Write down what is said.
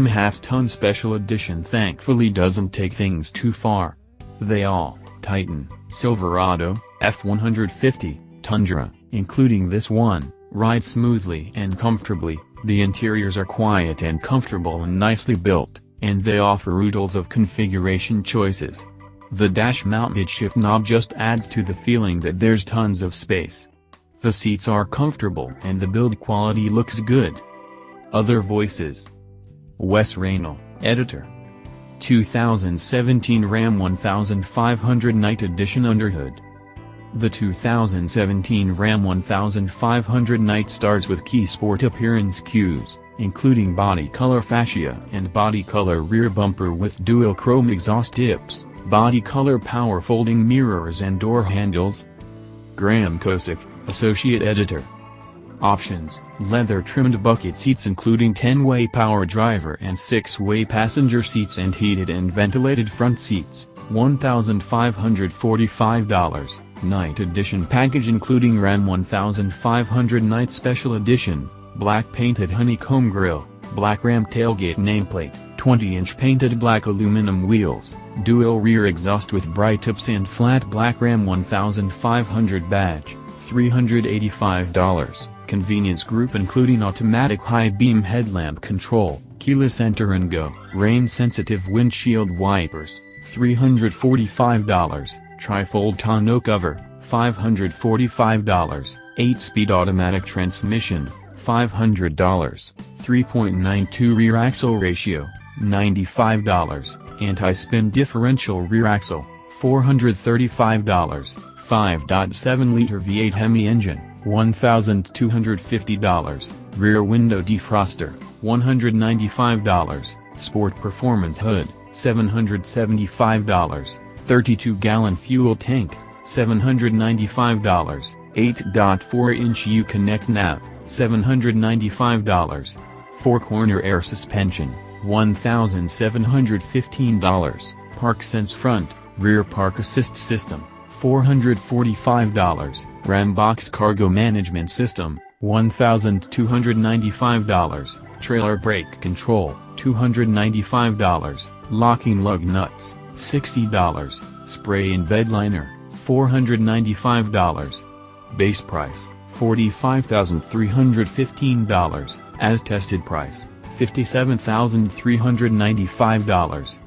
Ram half-ton special edition thankfully doesn't take things too far. They all, Titan, Silverado, F-150, Tundra, including this one, ride smoothly and comfortably. The interiors are quiet and comfortable and nicely built, and they offer oodles of configuration choices. The dash-mounted shift knob just adds to the feeling that there's tons of space. The seats are comfortable and the build quality looks good. Other voices. Wes Raynal, editor. 2017 Ram 1500 Night Edition Underhood. The 2017 Ram 1500 Night starts with key sport appearance cues, including body color fascia and body color rear bumper with dual chrome exhaust tips, body color power folding mirrors and door handles. Graham Kosick, associate editor. Options: leather-trimmed bucket seats including 10-way power driver and 6-way passenger seats and heated and ventilated front seats, $1,545. Night Edition package including Ram 1500 Night Special Edition, black painted honeycomb grille, black Ram tailgate nameplate, 20-inch painted black aluminum wheels, dual rear exhaust with bright tips and flat black Ram 1500 badge, $385. Convenience group including automatic high beam headlamp control, keyless enter and go, rain-sensitive windshield wipers, $345. Tri-fold tonneau cover, $545. 8-speed automatic transmission, $500. 3.92 rear axle ratio, $95. Anti-spin differential rear axle, $435. 5.7-liter V8 Hemi engine, $1,250. Rear window defroster, $195. Sport performance hood, $775. 32-gallon fuel tank, $795. 8.4-inch Uconnect nav, $795. 4-corner air suspension, $1,715. ParkSense front, rear park assist system, $445. Ram box cargo management system, $1,295. Trailer brake control, $295. Locking lug nuts, $60. Spray and bed liner, $495. Base price, $45,315. As tested price, $57,395.